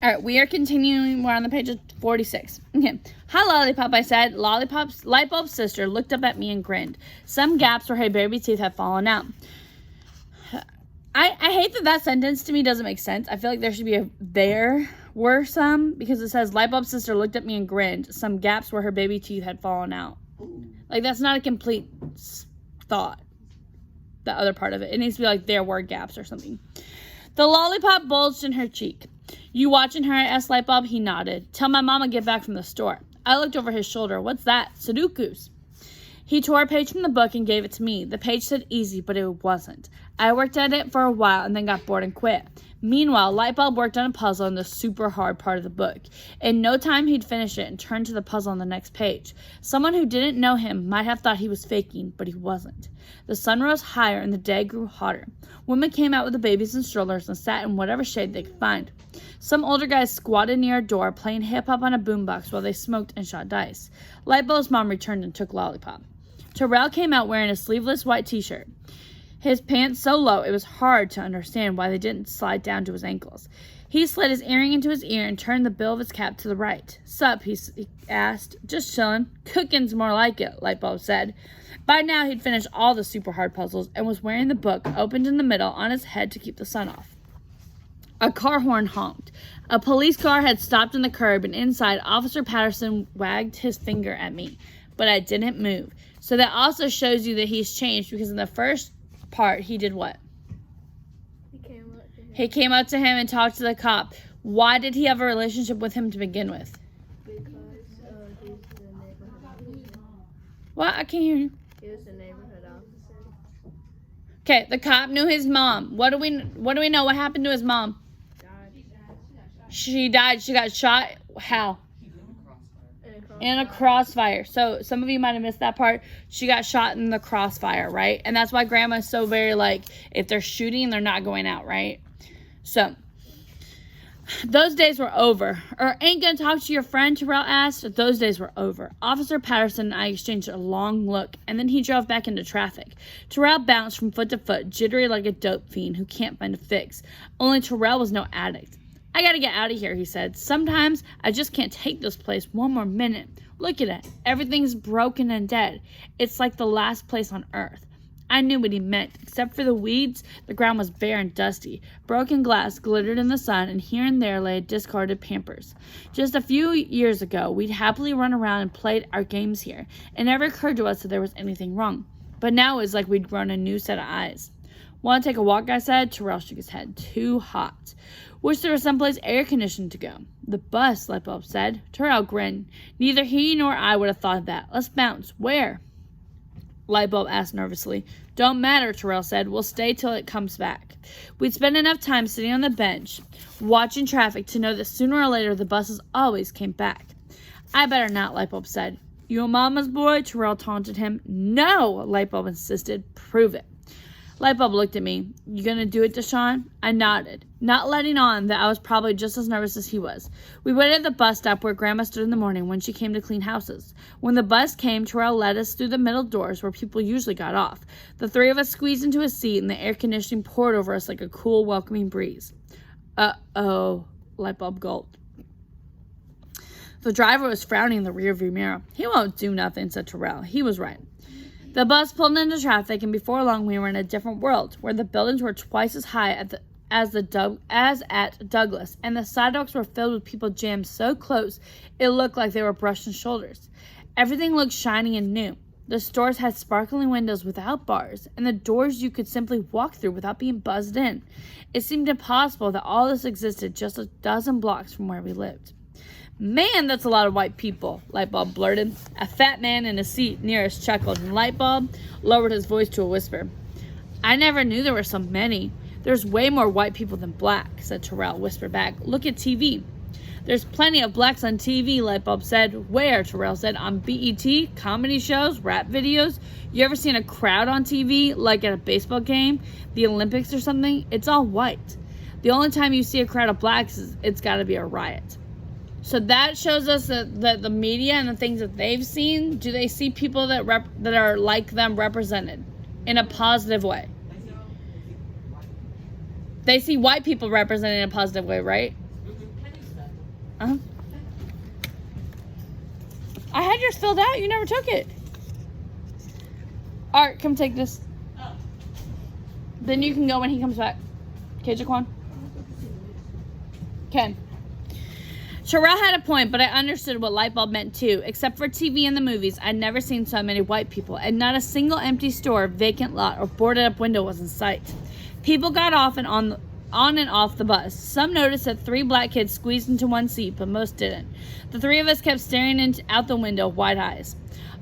All right, we are continuing. We're on the page of 46. Okay. Hi, Lollipop, I said. Lollipop's Lightbulb's sister looked up at me and grinned. Some gaps where her baby teeth had fallen out. I hate that sentence to me doesn't make sense. I feel like there should be there were some, because it says Lightbulb's sister looked at me and grinned. Some gaps where her baby teeth had fallen out. Like, that's not a complete thought. The other part of it. It needs to be like there were gaps or something. The lollipop bulged in her cheek. You watching her? Asked Lightbulb. He nodded. Tell my mama get back from the store. I looked over his shoulder. What's that? Sudokus. He tore a page from the book and gave it to me. The page said easy, but it wasn't. I worked at it for a while and then got bored and quit. Meanwhile, Lightbulb worked on a puzzle in the super hard part of the book. In no time, he'd finish it and turn to the puzzle on the next page. Someone who didn't know him might have thought he was faking, but he wasn't. The sun rose higher and the day grew hotter. Women came out with the babies and strollers and sat in whatever shade they could find. Some older guys squatted near a door playing hip-hop on a boombox while they smoked and shot dice. Lightbulb's mom returned and took Lollipop. Terrell came out wearing a sleeveless white t-shirt. His pants so low it was hard to understand why they didn't slide down to his ankles. He slid his earring into his ear and turned the bill of his cap to the right. Sup, he asked. Just chillin'. Cooking's more like it, Lightbulb said. By now he'd finished all the super hard puzzles and was wearing the book opened in the middle on his head to keep the sun off. A car horn honked. A police car had stopped on the curb, and inside, Officer Patterson wagged his finger at me. But I didn't move. So that also shows you that he's changed, because in the first part, he did what? He came up to him and talked to the cop. Why did he have a relationship with him to begin with? Because he's the neighborhood officer. What? I can't hear you. He was the neighborhood officer. Okay, the cop knew his mom. What do we know? What happened to his mom? She died. She got shot. How? In a crossfire. So some of you might have missed that part. She got shot in the crossfire, right? And that's why Grandma's so very like, if they're shooting, they're not going out, right? So those days were over. Or ain't gonna talk to your friend? Terrell asked. Those days were over. Officer Patterson and I exchanged a long look, and then he drove back into traffic. Terrell bounced from foot to foot, jittery like a dope fiend who can't find a fix. Only Terrell was no addict. I gotta get out of here, he said. Sometimes I just can't take this place one more minute. Look at it. Everything's broken and dead. It's like the last place on earth. I knew what he meant. Except for the weeds, the ground was bare and dusty. Broken glass glittered in the sun, and here and there lay discarded Pampers. Just a few years ago, we'd happily run around and played our games here. It never occurred to us that there was anything wrong. But now it was like we'd grown a new set of eyes. Want to take a walk, I said. Terrell shook his head. Too hot. Wish there was someplace air-conditioned to go. The bus, Lightbulb said. Terrell grinned. Neither he nor I would have thought of that. Let's bounce. Where? Lightbulb asked nervously. Don't matter, Terrell said. We'll stay till it comes back. We'd spent enough time sitting on the bench, watching traffic, to know that sooner or later the buses always came back. I better not, Lightbulb said. You a mama's boy? Terrell taunted him. No, Lightbulb insisted. Prove it. Lightbulb looked at me. You gonna do it, Deshawn? I nodded, not letting on that I was probably just as nervous as he was. We waited at the bus stop where Grandma stood in the morning when she came to clean houses. When the bus came, Terrell led us through the middle doors where people usually got off. The three of us squeezed into a seat, and the air conditioning poured over us like a cool, welcoming breeze. Uh-oh, Lightbulb gulped. The driver was frowning in the rearview mirror. He won't do nothing, said Terrell. He was right. The bus pulled into traffic, and before long we were in a different world, where the buildings were twice as high as at Douglas, and the sidewalks were filled with people jammed so close it looked like they were brushing shoulders. Everything looked shiny and new. The stores had sparkling windows without bars, and the doors you could simply walk through without being buzzed in. It seemed impossible that all this existed just a dozen blocks from where we lived. Man, that's a lot of white people, Lightbulb blurted. A fat man in a seat near us chuckled, and Lightbulb lowered his voice to a whisper. I never knew there were so many. There's way more white people than black, said Terrell, whispered back. Look at TV. There's plenty of blacks on TV, Lightbulb said. Where? Terrell said. On BET, comedy shows, rap videos. You ever seen a crowd on TV, like at a baseball game, the Olympics or something? It's all white. The only time you see a crowd of blacks is it's got to be a riot. So that shows us that the media and the things that they've seen, do they see people that are like them represented in a positive way? They see white people represented in a positive way, right? Uh-huh. I had yours filled out. You never took it. Art, come take this. Then you can go when he comes back. Okay, Jaquan? Okay. Sherelle had a point, but I understood what light bulb meant too. Except for TV and the movies, I'd never seen so many white people, and not a single empty store, vacant lot, or boarded up window was in sight. People got off and on and off the bus. Some noticed that 3 black kids squeezed into one seat, but most didn't. The 3 of us kept staring out the window, wide eyes.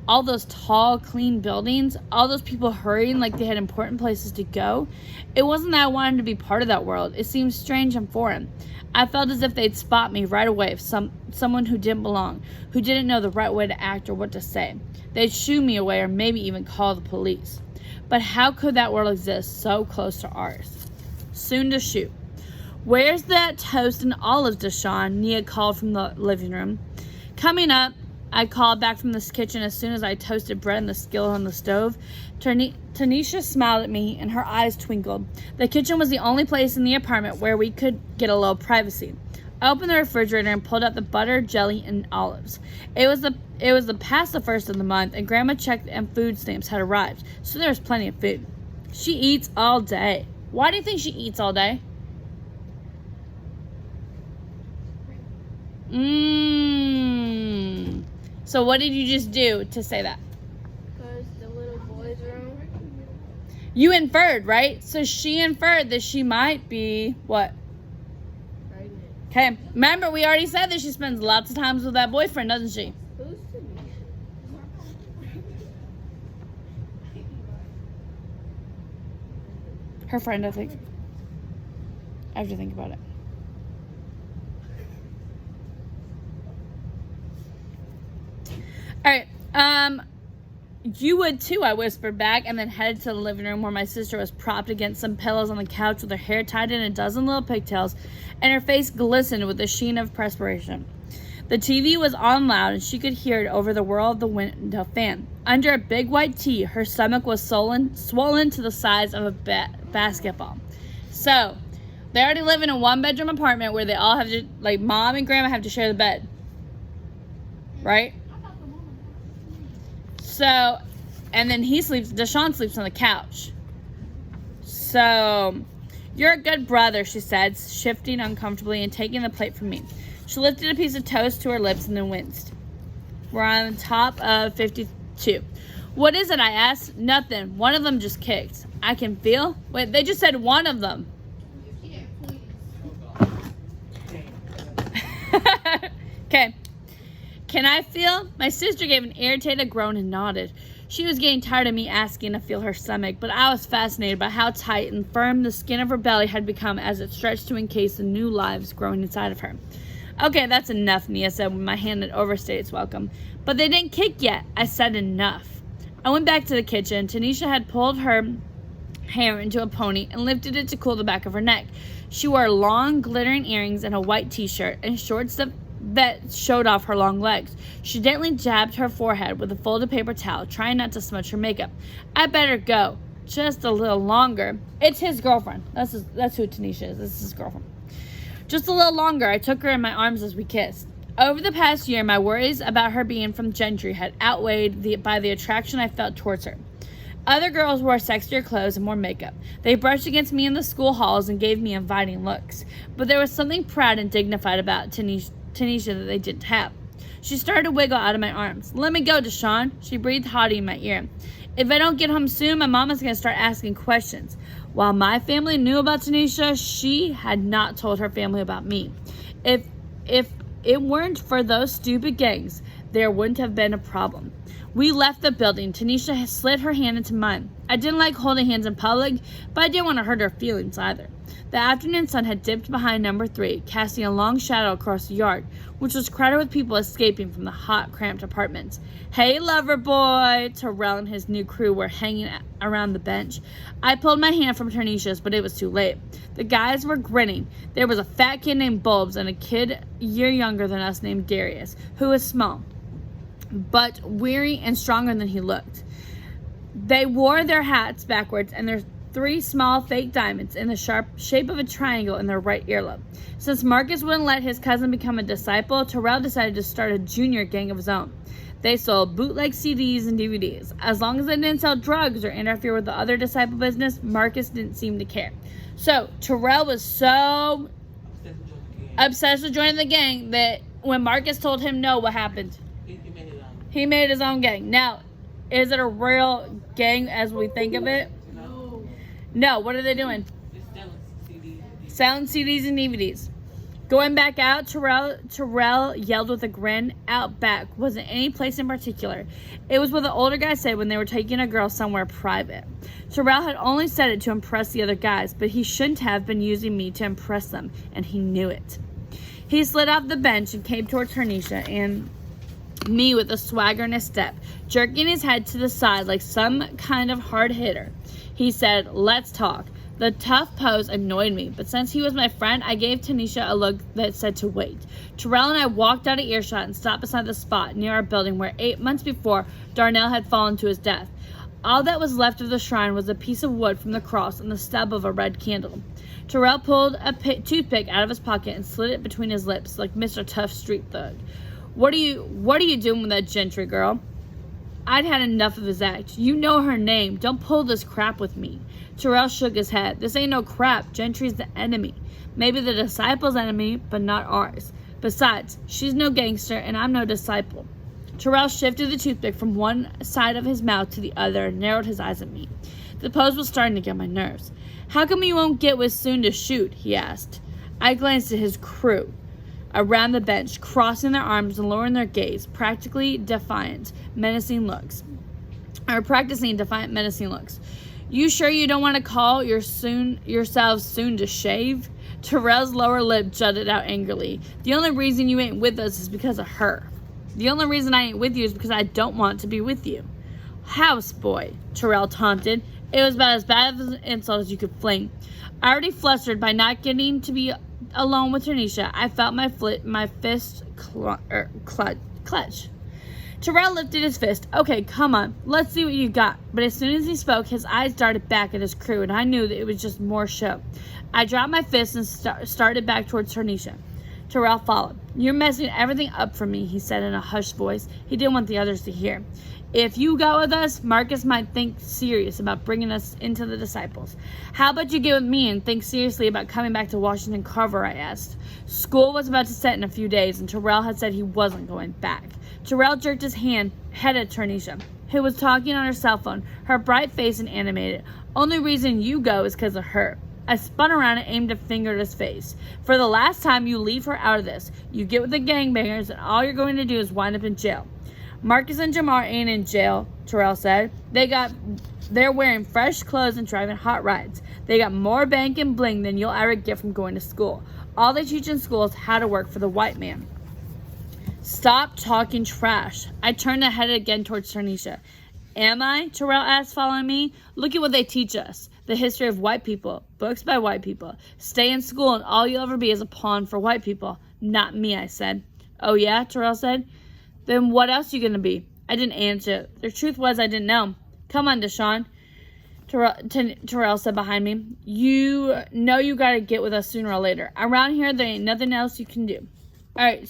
All those tall, clean buildings, all those people hurrying like they had important places to go. It wasn't that I wanted to be part of that world. It seemed strange and foreign. I felt as if they'd spot me right away, someone who didn't belong, who didn't know the right way to act or what to say. They'd shoo me away or maybe even call the police. But how could that world exist so close to ours? Soon to shoot. Where's that toast and olives, Deshawn? Nia called from the living room. Coming up, I called back from this kitchen as soon as I toasted bread in the skillet on the stove. Tanisha smiled at me and her eyes twinkled. The kitchen was the only place in the apartment where we could get a little privacy. I opened the refrigerator and pulled out the butter, jelly, and olives. It was past the first of the month, and Grandma checked and food stamps had arrived, so there was plenty of food. She eats all day. Why do you think she eats all day? So what did you just do to say that? Because the little boy's room. You inferred, right? So she inferred that she might be what? Pregnant. Okay. Remember, we already said that she spends lots of times with that boyfriend, doesn't she? Who's Tanisha? Her friend, I think. I have to think about it. All right. You would too, I whispered back, and then headed to the living room where my sister was propped against some pillows on the couch with her hair tied in a dozen little pigtails, and her face glistened with the sheen of perspiration. The TV was on loud, and she could hear it over the whirl of the window fan. Under a big white tee, her stomach was swollen to the size of a basketball. So, they already live in a one-bedroom apartment where they all have to, like, mom and grandma have to share the bed. Right? So, and then Deshawn sleeps on the couch. So, you're a good brother, she said, shifting uncomfortably and taking the plate from me. She lifted a piece of toast to her lips and then winced. We're on top of 52. What is it, I asked? Nothing. One of them just kicked. I can feel? Wait, they just said one of them. Okay. Can I feel? My sister gave an irritated groan and nodded. She was getting tired of me asking to feel her stomach, but I was fascinated by how tight and firm the skin of her belly had become as it stretched to encase the new lives growing inside of her. Okay, that's enough, Nia said when my hand had overstayed its welcome. But they didn't kick yet. I said enough. I went back to the kitchen. Tanisha had pulled her hair into a pony and lifted it to cool the back of her neck. She wore long, glittering earrings and a white t-shirt and shorts that showed off her long legs. She gently jabbed her forehead with a folded paper towel, trying not to smudge her makeup. I better go. Just a little longer. It's his girlfriend. That's who Tanisha is. This is his girlfriend. Just a little longer. I took her in my arms as we kissed. Over the past year, my worries about her being from Gentry had outweighed by the attraction I felt towards her. Other girls wore sexier clothes and more makeup. They brushed against me in the school halls and gave me inviting looks. But there was something proud and dignified about Tanisha that they didn't have. She started to wiggle out of my arms. Let me go, Deshawn. She breathed haughty in my ear. If I don't get home soon, my mama's going to start asking questions. While my family knew about Tanisha, she had not told her family about me. If it weren't for those stupid gangs, there wouldn't have been a problem. We left the building. Tanisha slid her hand into mine. I didn't like holding hands in public, but I didn't want to hurt her feelings either. The afternoon sun had dipped behind number 3, casting a long shadow across the yard, which was crowded with people escaping from the hot, cramped apartments. Hey, lover boy! Terrell and his new crew were hanging around the bench. I pulled my hand from Tanisha's, but it was too late. The guys were grinning. There was a fat kid named Bulbs and a kid a year younger than us named Darius, who was small, but weary and stronger than he looked. They wore their hats backwards and their 3 small fake diamonds in the sharp shape of a triangle in their right earlobe. Since Marcus wouldn't let his cousin become a disciple, Terrell decided to start a junior gang of his own. They sold bootleg CDs and DVDs. As long as they didn't sell drugs or interfere with the other disciple business, Marcus didn't seem to care. So Terrell was so obsessed with joining the gang that when Marcus told him no, what happened? He made his own gang. Now, is it a real gang as we think of it? No. What are they doing? Selling CDs and DVDs. Going back out, Terrell yelled with a grin. Out back wasn't any place in particular. It was what the older guy said when they were taking a girl somewhere private. Terrell had only said it to impress the other guys, but he shouldn't have been using me to impress them, and he knew it. He slid off the bench and came towards Tanisha and me with a swagger in his step, jerking his head to the side like some kind of hard hitter. He said, "Let's talk." The tough pose annoyed me, but since he was my friend, I gave Tanisha a look that said to wait. Terrell and I walked out of earshot and stopped beside the spot near our building where 8 months before Darnell had fallen to his death. All that was left of the shrine was a piece of wood from the cross and the stub of a red candle. Terrell pulled a toothpick out of his pocket and slid it between his lips like Mr. Tough Street Thug. What are you doing with that Gentry girl?" I'd had enough of his act. "You know her name. Don't pull this crap with me." Terrell shook his head. "This ain't no crap. Gentry's the enemy. Maybe the disciple's enemy, but not ours. Besides, she's no gangster and I'm no disciple." Terrell shifted the toothpick from one side of his mouth to the other and narrowed his eyes at me. The pose was starting to get my nerves. "How come you won't get with Soon to shoot?" he asked. I glanced at his crew around the bench, crossing their arms and lowering their gaze, practicing defiant, menacing looks. "You sure you don't want to call yourselves soon to shave?" Terrell's lower lip jutted out angrily. "The only reason you ain't with us is because of her." "The only reason I ain't with you is because I don't want to be with you." "Houseboy," Terrell taunted. It was about as bad of an insult as you could fling. Already flustered by not getting to be alone with Tanisha, I felt my fist clutch. Terrell lifted his fist. "Okay, come on, let's see what you got." But as soon as he spoke, his eyes darted back at his crew, and I knew that it was just more show. I dropped my fist and started back towards Tanisha. Terrell followed. "You're messing everything up for me," he said in a hushed voice he didn't want the others to hear. "If you go with us, Marcus might think serious about bringing us into the disciples." "How about you get with me and think seriously about coming back to Washington Carver?" I asked. School was about to set in a few days, and Terrell had said he wasn't going back. Terrell jerked his head at Tanisha, who was talking on her cell phone, her bright face and animated. "Only reason you go is because of her." I spun around and aimed a finger at his face. "For the last time, you leave her out of this. You get with the gangbangers, and all you're going to do is wind up in jail." "Marcus and Jamar ain't in jail," Terrell said. They're wearing fresh clothes and driving hot rides. They got more bank and bling than you'll ever get from going to school. All they teach in school is how to work for the white man." "Stop talking trash." I turned and headed again towards Tanisha. "Am I?" Terrell asked, following me. "Look at what they teach us. The history of white people. Books by white people. Stay in school and all you'll ever be is a pawn for white people." "Not me," I said. "Oh yeah?" Terrell said. "Then what else are you going to be?" I didn't answer. The truth was I didn't know. "Come on, Deshaun," Terrell said behind me. "You know you got to get with us sooner or later. Around here, there ain't nothing else you can do." All right.